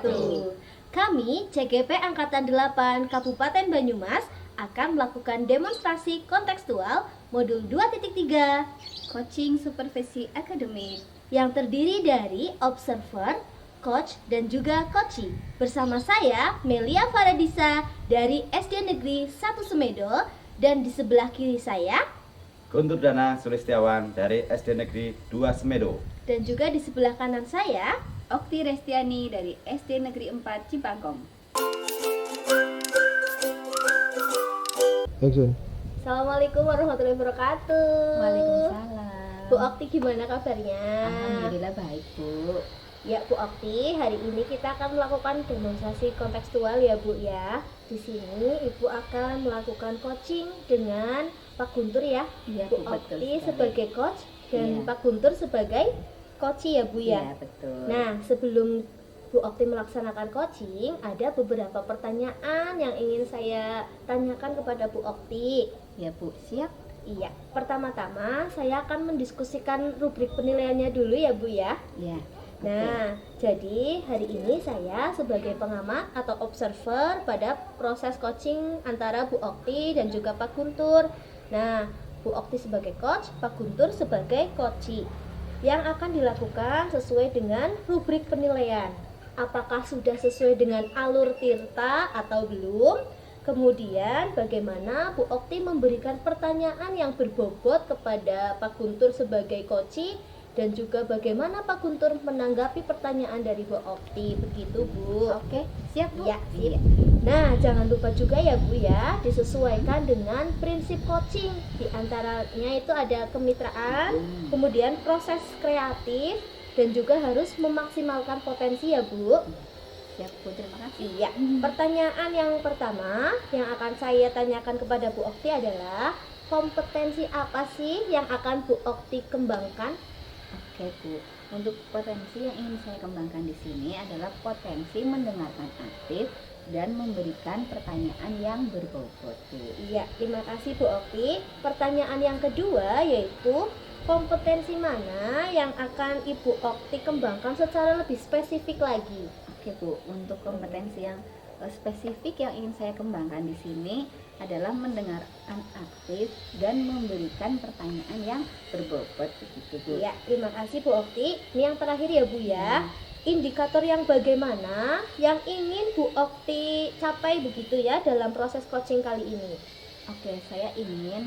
wabarakatuh. Kami CGP Angkatan 8 Kabupaten Banyumas akan melakukan demonstrasi kontekstual modul 2.3 Coaching Supervisi Akademik yang terdiri dari observer, coach, dan juga coachee. Bersama saya Melia Faradisa dari SD Negeri 1 Semedo, dan di sebelah kiri saya Guntur Dana Sulistiawan dari SD Negeri 2 Semedo. dan juga di sebelah kanan saya Okti Restiani dari SD Negeri 4 Cipangkong. Action. Assalamualaikum warahmatullahi wabarakatuh. Waalaikumsalam. Bu Okti, gimana kabarnya? Alhamdulillah baik, Bu. Ya Bu Okti, hari ini kita akan melakukan demonstrasi kontekstual ya Bu ya. Di sini Ibu akan melakukan coaching dengan Pak Guntur ya. Iya, Bu Bu, betul Okti sekali. sebagai coach dan Iya. Pak Guntur sebagai coachee ya Bu ya. Iya, betul. Nah, sebelum Bu Okti melaksanakan coaching, ada beberapa pertanyaan yang ingin saya tanyakan kepada Bu Okti. Ya, Bu, siap. Iya, pertama-tama saya akan mendiskusikan rubrik penilaiannya dulu ya Bu ya. Ya. Nah, jadi hari ini saya sebagai pengamat atau observer pada proses coaching antara Bu Okti dan juga Pak Guntur. Nah, Bu Okti sebagai coach, Pak Guntur sebagai coachee. Yang akan dilakukan sesuai dengan rubrik penilaian. Apakah sudah sesuai dengan alur Tirta atau belum? Kemudian bagaimana Bu Okti memberikan pertanyaan yang berbobot kepada Pak Guntur sebagai coachee, dan juga bagaimana Pak Guntur menanggapi pertanyaan dari Bu Okti. Begitu Bu. Oke, siap, Bu. Ya, sip. Nah, jangan lupa juga ya Bu ya, disesuaikan dengan prinsip coaching. Di antaranya itu ada kemitraan, kemudian proses kreatif, dan juga harus memaksimalkan potensi ya Bu. Siap, Bu. Terima kasih. Iya, pertanyaan yang pertama yang akan saya tanyakan kepada Bu Okti adalah kompetensi apa sih yang akan Bu Okti kembangkan? Oke, Bu. Untuk potensi yang ingin saya kembangkan di sini adalah potensi mendengarkan aktif dan memberikan pertanyaan yang berbobot, Bu. Iya, terima kasih Bu Okti. Pertanyaan yang kedua yaitu kompetensi mana yang akan Ibu Okti kembangkan secara lebih spesifik lagi? Oke, Bu. Untuk kompetensi yang spesifik yang ingin saya kembangkan di sini adalah mendengarkan aktif dan memberikan pertanyaan yang berbobot, begitu, Bu. Iya, terima kasih Bu Okti. Ini yang terakhir ya Bu ya. Indikator yang bagaimana yang ingin Bu Okti capai begitu ya dalam proses coaching kali ini? Oke, saya ingin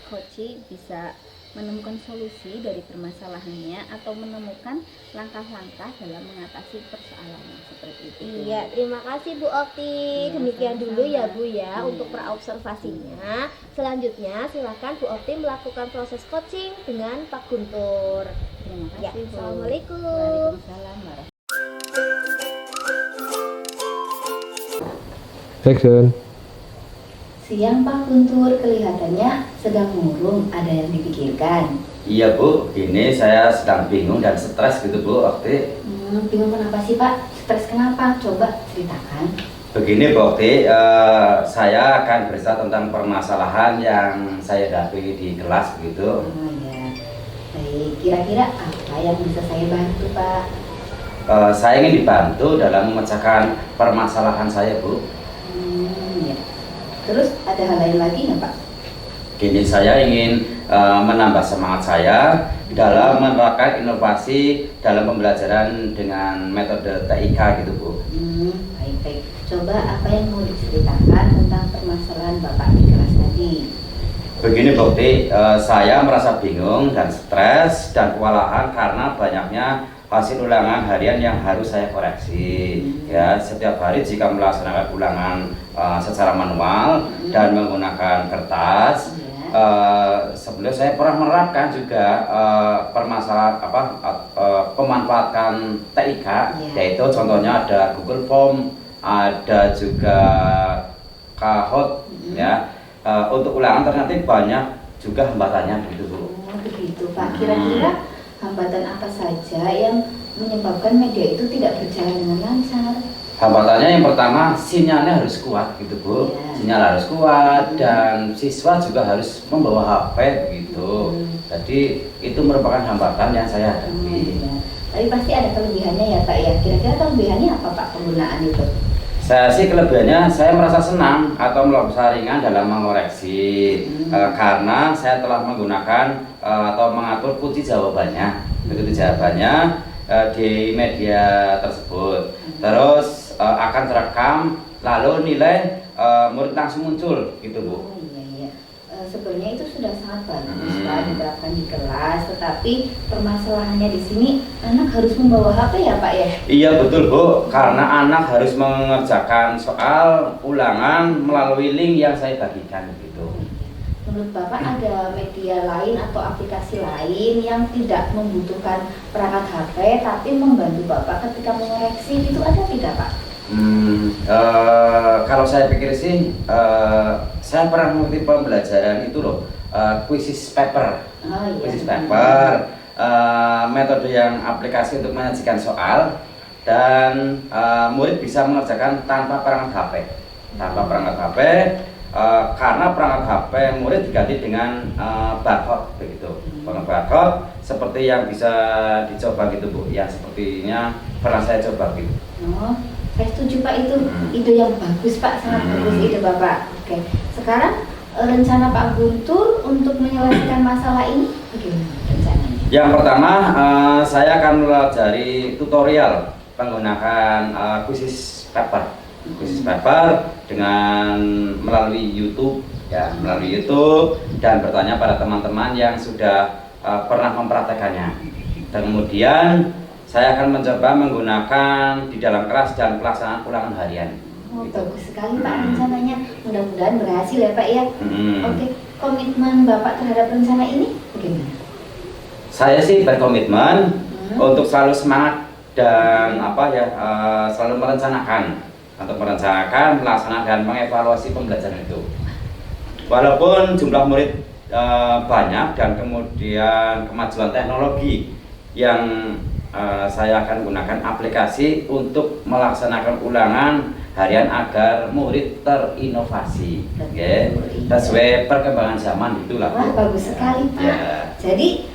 coaching bisa menemukan solusi dari permasalahannya atau menemukan langkah-langkah dalam mengatasi persoalannya, seperti itu, Bu. Iya, terima kasih Bu Okti. Iya, Demikian dulu ya Bu ya Iya. untuk praobservasinya. Selanjutnya silakan Bu Okti melakukan proses coaching dengan Pak Guntur. Terima Ya, kasih, Bu. Assalamualaikum. Waalaikumsalam warahmatullahi Action. Siang, Pak Guntur, kelihatannya sedang murung, ada yang dipikirkan. Iya Bu, ini saya sedang bingung dan stres gitu Bu Okti. Bingung kenapa sih, Pak? Stres kenapa? Coba ceritakan. Begini Bu Okti, saya akan bercerita tentang permasalahan yang saya hadapi di kelas begitu. Oh ya, baik. Kira-kira apa yang bisa saya bantu, Pak? Saya ingin dibantu dalam memecahkan permasalahan saya Bu. Ya. Terus ada hal lain lagi nggak, Pak? Gini, saya ingin menambah semangat saya dalam menerapkan inovasi dalam pembelajaran dengan metode TIK gitu Bu. Baik-baik. Coba apa yang mau diceritakan tentang permasalahan Bapak di kelas tadi? Begini Bukti, saya merasa bingung dan stres dan kewalahan karena banyaknya hasil ulangan harian yang harus saya koreksi. Ya, setiap hari jika melaksanakan ulangan secara manual dan menggunakan kertas, sebelumnya saya pernah menerapkan juga permasalahan pemanfaatkan TIK, yaitu contohnya ada Google Form, ada juga Kahoot, ya. Untuk ulangan ternyata banyak juga hambatannya begitu Bu. Oh begitu Pak. Kira-kira hambatan apa saja yang menyebabkan media itu tidak berjalan dengan lancar? Hambatannya yang pertama, sinyalnya harus kuat gitu Bu. Sinyal harus kuat dan siswa juga harus membawa HP begitu. Jadi itu merupakan hambatan yang saya hadapi. Tapi pasti ada kelebihannya ya Pak ya. Kira-kira kelebihannya apa Pak penggunaan itu? Saya sih kelebihannya saya merasa senang atau merasa ringan dalam mengoreksi karena saya telah menggunakan atau mengatur kunci jawabannya, begitu jawabannya di media tersebut. Terus akan terekam, lalu nilai murid langsung muncul, gitu Bu. Oh iya iya. Sebenarnya itu sudah sangat bagus Pak diterapkan di kelas, tetapi permasalahannya di sini anak harus membawa HP ya Pak ya? Iya betul Bu, karena anak harus mengerjakan soal ulangan melalui link yang saya bagikan gitu. Menurut Bapak ada media lain atau aplikasi lain yang tidak membutuhkan perangkat HP tapi membantu Bapak ketika mengoreksi itu ada tidak Pak? Kalau saya pikir sih, saya pernah mengikuti pembelajaran itu loh, quizzes paper. Oh, iya. Quizzes paper, metode yang aplikasi untuk menyajikan soal dan murid bisa mengerjakan tanpa perangkat HP. Tanpa perangkat HP, karena perangkat HP murid diganti dengan barcode begitu. Barcode seperti yang bisa dicoba gitu Bu, yang sepertinya pernah saya coba gitu. Oh, saya setuju Pak, itu ide yang bagus Pak, sangat bagus ide Bapak. Oke, sekarang rencana Pak Guntur untuk menyelesaikan masalah ini bagaimana rencananya? Yang pertama, saya akan mempelajari tutorial menggunakan quizzes paper. Quizzes paper dengan melalui YouTube, ya, melalui YouTube dan bertanya pada teman-teman yang sudah pernah mempraktekannya. Kemudian saya akan mencoba menggunakan di dalam kelas dan pelaksanaan ulangan harian. Oh, Gitu. bagus sekali Pak rencananya. Mudah-mudahan berhasil ya Pak ya. Hmm. Oke, komitmen Bapak terhadap rencana ini bagaimana? Saya sih berkomitmen untuk selalu semangat dan selalu merencanakan untuk merencanakan, melaksanakan dan mengevaluasi pembelajaran itu. Walaupun jumlah murid banyak dan kemudian kemajuan teknologi yang saya akan gunakan aplikasi untuk melaksanakan ulangan harian agar murid terinovasi, okay? Sesuai perkembangan zaman itulah. Wah, bagus sekali Pak. Ya. Jadi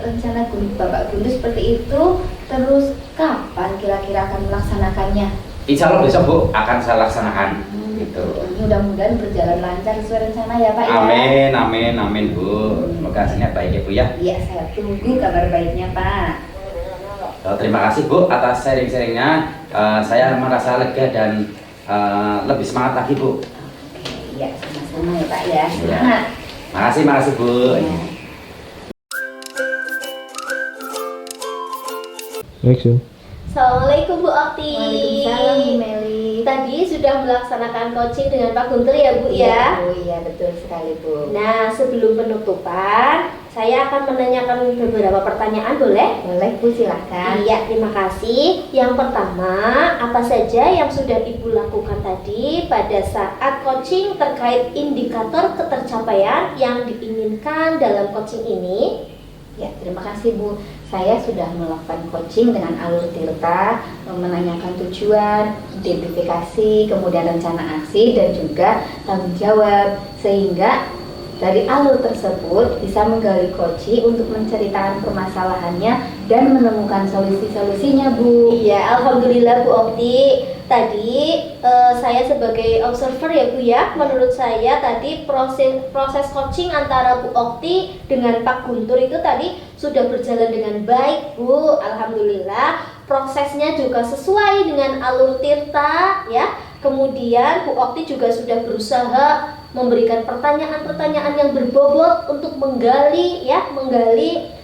rencana Bapak Guntur seperti itu, terus kapan kira-kira akan melaksanakannya? Insya Allah besok Bu akan saya laksanakan. Gitu. Mudah-mudahan berjalan lancar sesuai rencana ya Pak ya. Amin, amin, amin Bu. Semoga hasilnya baik ya Bu ya. Iya, saya tunggu kabar baiknya Pak. Terima kasih Bu atas sharing-sharingnya. Saya merasa lega dan lebih semangat lagi Bu. Oke, iya sama-sama ya Pak ya. Semangat. Makasih Bu. Ya. Action. Assalamualaikum Bu Okti. Waalaikumsalam Bu Meli. Tadi sudah melaksanakan coaching dengan Pak Guntur ya Bu ya? Bu, iya betul sekali Bu. Nah, sebelum penutupan, saya akan menanyakan beberapa pertanyaan, boleh? Boleh Bu, silahkan. Iya, terima kasih. Yang pertama, apa saja yang sudah Ibu lakukan tadi pada saat coaching terkait indikator ketercapaian yang diinginkan dalam coaching ini? Ya, terima kasih Bu. Saya sudah melakukan coaching dengan alur Tirta, menanyakan tujuan, identifikasi, kemudian rencana aksi, dan juga tanggung jawab. Sehingga dari alur tersebut bisa menggali coach untuk menceritakan permasalahannya dan menemukan solusi-solusinya Bu. Iya, alhamdulillah Bu Okti. Tadi saya sebagai observer ya Bu ya, menurut saya tadi proses coaching antara Bu Okti dengan Pak Guntur itu tadi sudah berjalan dengan baik Bu. Alhamdulillah, prosesnya juga sesuai dengan alur Tirta ya. Kemudian Bu Okti juga sudah berusaha memberikan pertanyaan-pertanyaan yang berbobot untuk menggali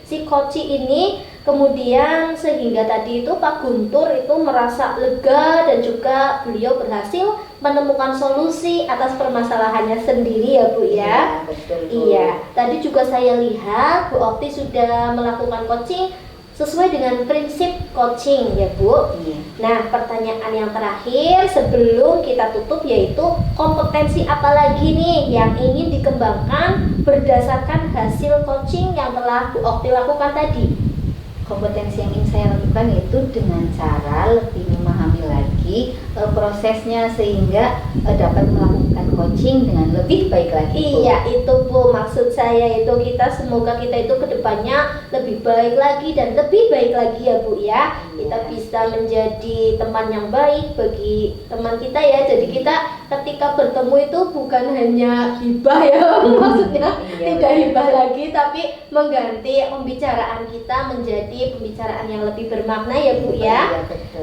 si coach ini. Kemudian sehingga tadi itu Pak Guntur itu merasa lega dan juga beliau berhasil menemukan solusi atas permasalahannya sendiri ya Bu ya. Betul Bu. Iya, tadi juga saya lihat Bu Okti sudah melakukan coaching sesuai dengan prinsip coaching ya Bu. Iya. Nah, pertanyaan yang terakhir sebelum kita tutup yaitu kompetensi apa lagi nih yang ingin dikembangkan berdasarkan hasil coaching yang telah Bu Okti lakukan tadi? Kompetensi yang ingin saya lakukan yaitu dengan cara lebih memahami lagi prosesnya sehingga dapat melakukan coaching dengan lebih baik lagi Bu. Iya itu Bu, Bu, maksud saya itu semoga kita itu kedepannya lebih baik lagi dan lebih baik lagi ya Bu ya. Kita bisa menjadi teman yang baik bagi teman kita ya. Jadi kita ketika bertemu itu bukan hanya hibah ya, maksudnya tidak hibah lagi, tapi mengganti pembicaraan kita menjadi pembicaraan yang lebih bermakna ya Bu ya.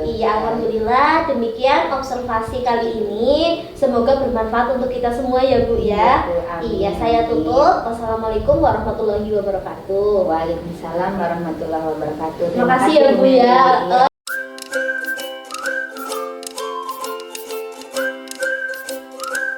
Iya, alhamdulillah demikian observasi kali ini. Semoga bermanfaat untuk kita semua ya Bu ya. Iya, saya tutup. Wassalamualaikum warahmatullahi wabarakatuh. Waalaikumsalam warahmatullahi wabarakatuh. Terima kasih ya Bu ya